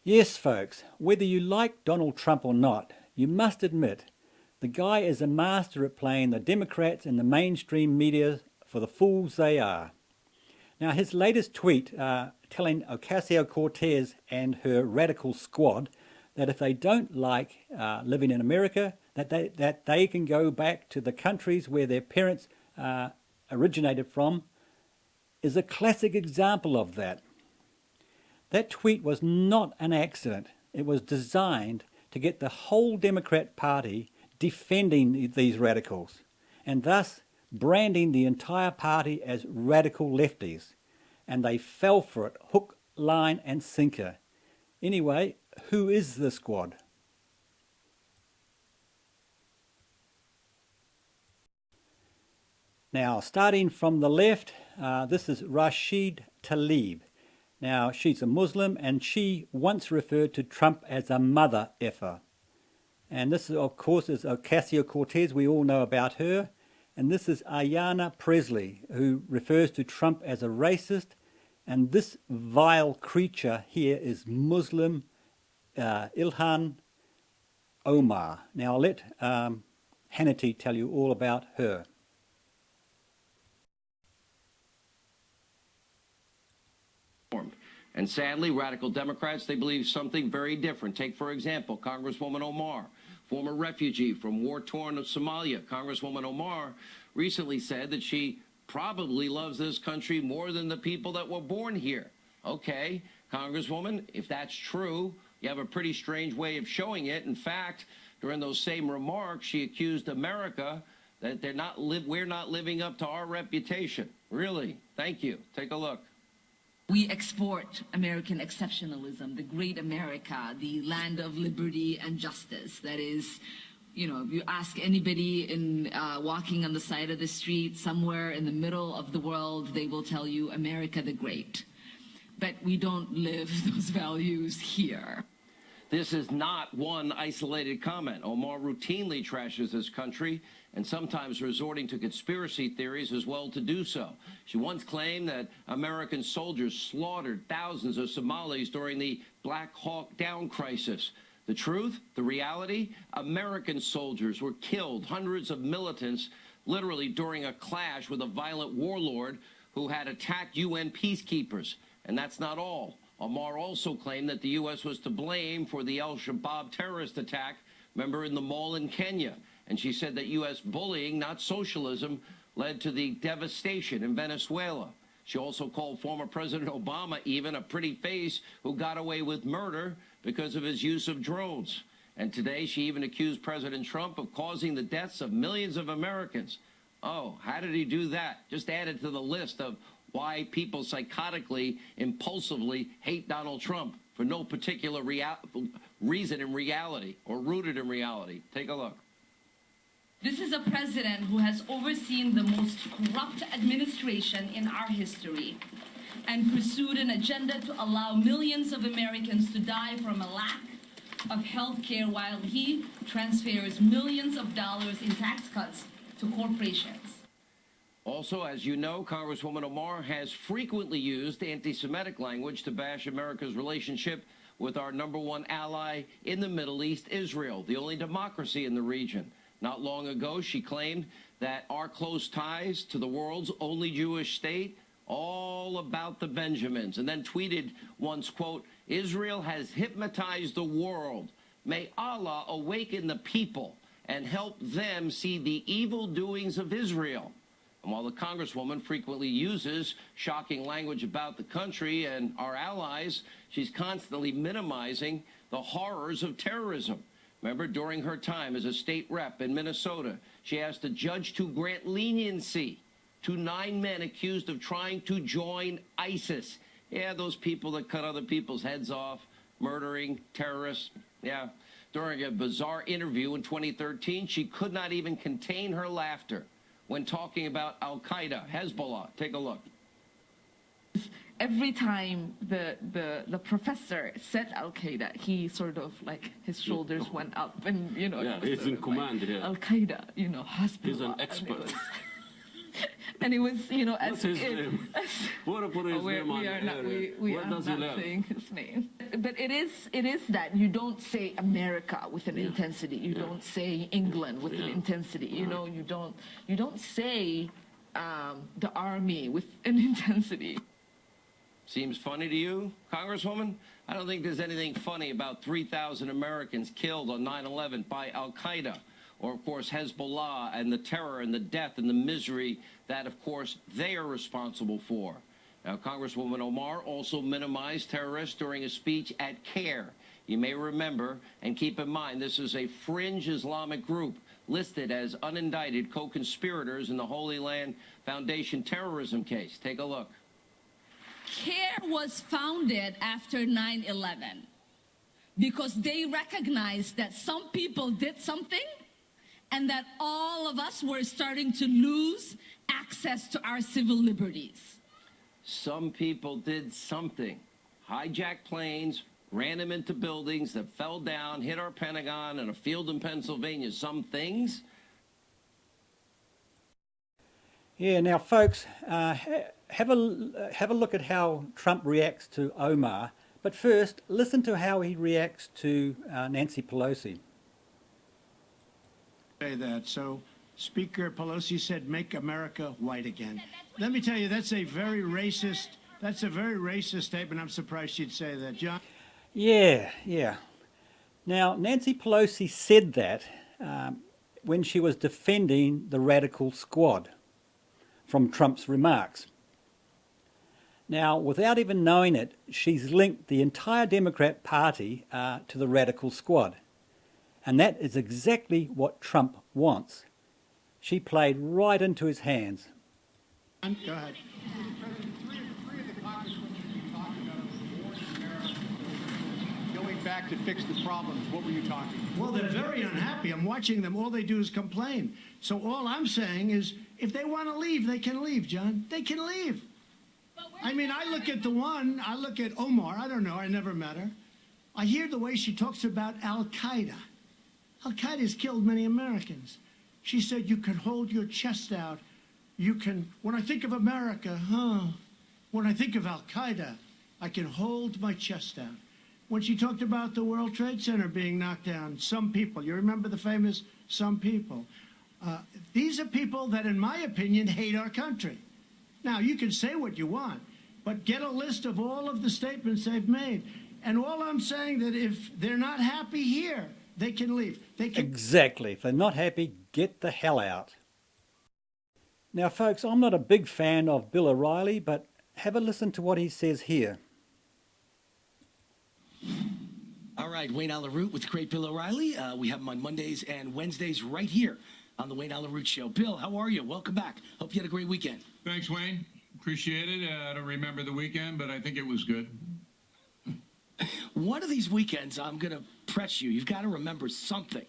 Yes, folks, whether you like Donald Trump or not, you must admit the guy is a master at playing the Democrats and the mainstream media for the fools they are. Now, his latest tweet telling Ocasio Cortez and her radical squad that if they don't like living in America, that they can go back to the countries where their parents originated from, is a classic example of that. That tweet was not an accident. It was designed to get the whole Democrat Party defending these radicals, and thus branding the entire party as radical lefties. And they fell for it, hook, line, and sinker. Anyway, who is the squad? Now, starting from the left, this is Rashid Tlaib. Now, she's a Muslim, and she once referred to Trump as a mother effer. And this, of course, is Ocasio Cortez. We all know about her. And this is Ayanna Pressley, who refers to Trump as a racist. And this vile creature here is Muslim Ilhan Omar. Now, I'll let Hannity tell you all about her. And sadly, radical Democrats, they believe something very different. Take, for example, Congresswoman Omar, former refugee from war-torn Somalia. Congresswoman Omar recently said that she probably loves this country more than the people that were born here. Okay, Congresswoman, if that's true, you have a pretty strange way of showing it. In fact, during those same remarks, she accused America that we're not living up to our reputation. Really? Thank you. Take a look. We export American exceptionalism, the great America, the land of liberty and justice. That is, you know, if you ask anybody in walking on the side of the street somewhere in the middle of the world, they will tell you America the Great. But we don't live those values here. This is not one isolated comment. Omar routinely trashes this country and sometimes resorting to conspiracy theories as well to do so. She once claimed that American soldiers slaughtered thousands of Somalis during the Black Hawk Down crisis. The truth, the reality, American soldiers were killed, hundreds of militants, literally during a clash with a violent warlord who had attacked UN peacekeepers. And that's not all. Omar also claimed that the U.S. was to blame for the al-Shabaab terrorist attack, remember, in the mall in Kenya. And she said that U.S. bullying, not socialism, led to the devastation in Venezuela. She also called former President Obama even a pretty face who got away with murder because of his use of drones. And today she even accused President Trump of causing the deaths of millions of Americans. Oh, how did he do that? Just add it to the list of why people psychotically, impulsively hate Donald Trump for no particular reason in reality or rooted in reality. Take a look. This is a president who has overseen the most corrupt administration in our history and pursued an agenda to allow millions of Americans to die from a lack of health care while he transfers millions of dollars in tax cuts to corporations. Also, as you know, Congresswoman Omar has frequently used anti-Semitic language to bash America's relationship with our #1 ally in the Middle East, Israel, the only democracy in the region. Not long ago, she claimed that our close ties to the world's only Jewish state, all about the Benjamins, and then tweeted once, quote, Israel has hypnotized the world. May Allah awaken the people and help them see the evil doings of Israel. And while the Congresswoman frequently uses shocking language about the country and our allies, she's constantly minimizing the horrors of terrorism. Remember, during her time as a state rep in Minnesota, she asked a judge to grant leniency to 9 men accused of trying to join ISIS. Yeah, those people that cut other people's heads off, murdering terrorists. Yeah. During a bizarre interview in 2013, she could not even contain her laughter when talking about Al-Qaeda, Hezbollah. Take a look. Every time the professor said Al-Qaeda, he sort of like his shoulders went up, and you know. Yeah, he's in command here. Al-Qaeda, you know, Hezbollah. He's an expert. And it was, you know, What's his name? What his name on we are not saying his name. but it is that you don't say America with an intensity. You don't say England with an intensity. You know, you don't say the army with an intensity. Seems funny to you, Congresswoman? I don't think there's anything funny about 3,000 Americans killed on 9/11 by Al-Qaeda, or, of course, Hezbollah, and the terror and the death and the misery that, of course, they are responsible for. Now, Congresswoman Omar also minimized terrorists during a speech at CARE. You may remember, and keep in mind, this is a fringe Islamic group listed as unindicted co-conspirators in the Holy Land Foundation terrorism case. Take a look. CARE was founded after 9/11 because they recognized that some people did something and that all of us were starting to lose access to our civil liberties. Some people did something. Hijacked planes, ran them into buildings that fell down, hit our Pentagon and a field in Pennsylvania. Some things. Yeah, now, folks, have a look at how Trump reacts to Omar. But first, listen to how he reacts to Nancy Pelosi. Say that. So Speaker Pelosi said, "Make America white again." Let me tell you, that's a very racist statement. I'm surprised she'd say that, John. Yeah. Now, Nancy Pelosi said that when she was defending the radical squad from Trump's remarks. Now, without even knowing it, she's linked the entire Democrat Party to the radical squad. And that is exactly what Trump wants. She played right into his hands. Go ahead. Three of the congresswomen you talked about going back to fix the problems. What were you talking about? Well, they're very unhappy. I'm watching them. All they do is complain. So all I'm saying is, if they want to leave, they can leave, John. They can leave. I mean, I look at Omar. I don't know. I never met her. I hear the way she talks about Al-Qaeda. Al-Qaeda's killed many Americans. She said, you can hold your chest out. You can, when I think of America, when I think of Al-Qaeda, I can hold my chest out. When she talked about the World Trade Center being knocked down, some people, you remember the famous some people. These are people that, in my opinion, hate our country. Now, you can say what you want, but get a list of all of the statements they've made. And all I'm saying that if they're not happy here, they can leave. Exactly. If they're not happy, get the hell out. Now, folks, I'm not a big fan of Bill O'Reilly, but have a listen to what he says here. All right, Wayne Alaroot with the great Bill O'Reilly. We have him on Mondays and Wednesdays right here on the Wayne Alaroot Show. Bill, how are you? Welcome back. Hope you had a great weekend. Thanks, Wayne. Appreciate it. I don't remember the weekend, but I think it was good. One of these weekends, I'm going to press you. You've got to remember something.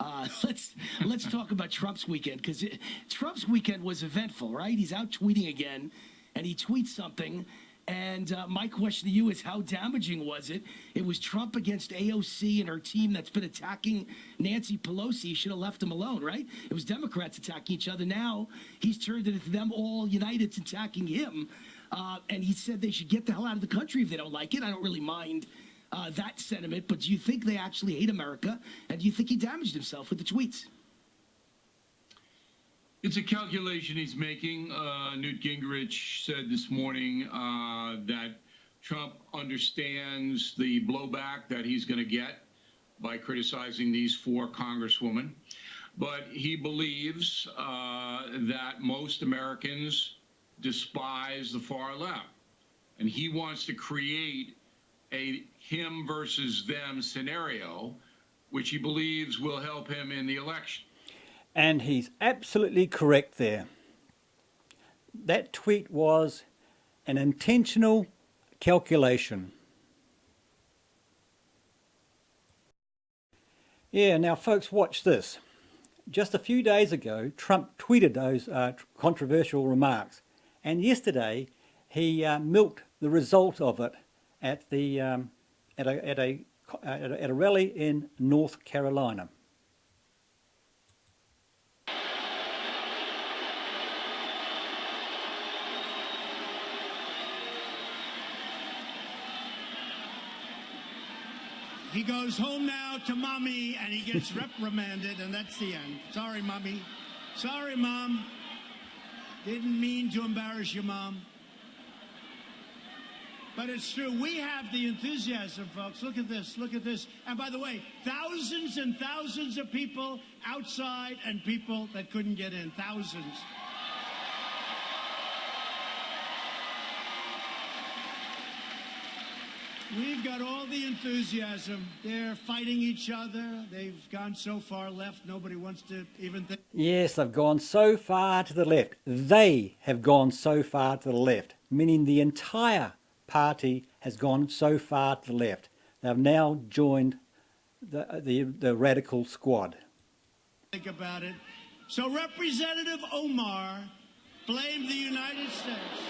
Let's talk about Trump's weekend, because Trump's weekend was eventful, right? He's out tweeting again, and he tweets something. And my question to you is, how damaging was it? It was Trump against AOC and her team that's been attacking Nancy Pelosi. He should have left them alone, right? It was Democrats attacking each other. Now he's turned it into them all united attacking him. And he said they should get the hell out of the country if they don't like it. I don't really mind that sentiment. But do you think they actually hate America? And do you think he damaged himself with the tweets? It's a calculation he's making. Newt Gingrich said this morning that Trump understands the blowback that he's going to get by criticizing these four congresswomen. But he believes that most Americans despise the far left. And he wants to create a him versus them scenario, which he believes will help him in the election. And he's absolutely correct there. That tweet was an intentional calculation. Yeah, now folks, watch this. Just a few days ago, Trump tweeted those controversial remarks. And yesterday, he milked the result of it at a rally in North Carolina. He goes home now to mommy and he gets reprimanded, and that's the end. Sorry, mommy. Sorry, mom. Didn't mean to embarrass you, mom. But it's true. We have the enthusiasm, folks. Look at this. Look at this. And by the way, thousands and thousands of people outside and people that couldn't get in. Thousands. We've got all the enthusiasm. They're fighting each other. They've gone so far left, nobody wants to even think. Yes, they've gone so far to the left. They have gone so far to the left, meaning the entire party has gone so far to the left. They've now joined the radical squad. Think about it. So Representative Omar blamed the United States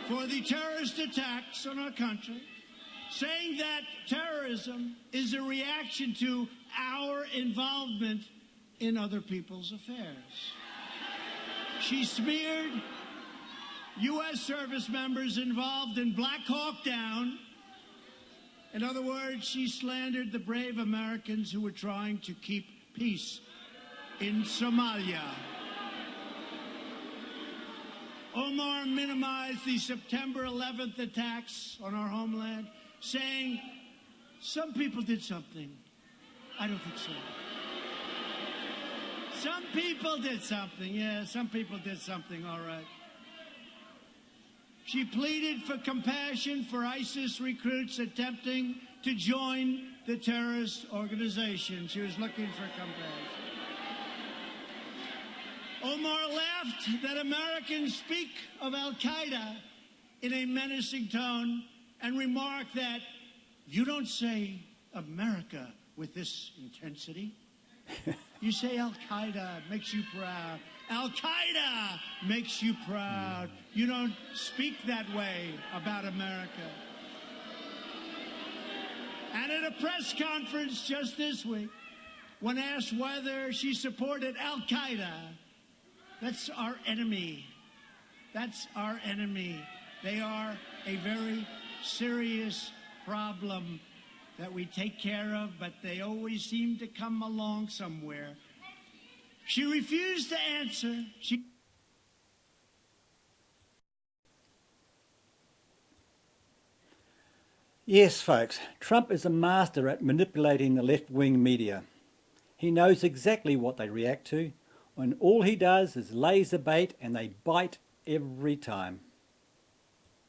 for the terrorist attacks on our country, saying that terrorism is a reaction to our involvement in other people's affairs. She smeared U.S. service members involved in Black Hawk Down. In other words, she slandered the brave Americans who were trying to keep peace in Somalia. Omar minimized the September 11th attacks on our homeland, saying some people did something. I don't think so. Some people did something. Yeah, some people did something, all right. She pleaded for compassion for ISIS recruits attempting to join the terrorist organization. She was looking for compassion. Omar laughed that Americans speak of al-Qaeda in a menacing tone and remarked that you don't say America with this intensity. You say al-Qaeda makes you proud. Al-Qaeda makes you proud. You don't speak that way about America. And at a press conference just this week, when asked whether she supported al-Qaeda, that's our enemy. That's our enemy. They are a very serious problem that we take care of, but they always seem to come along somewhere. She refused to answer. Yes, folks, Trump is a master at manipulating the left-wing media. He knows exactly what they react to, and all he does is laser bait, and they bite every time.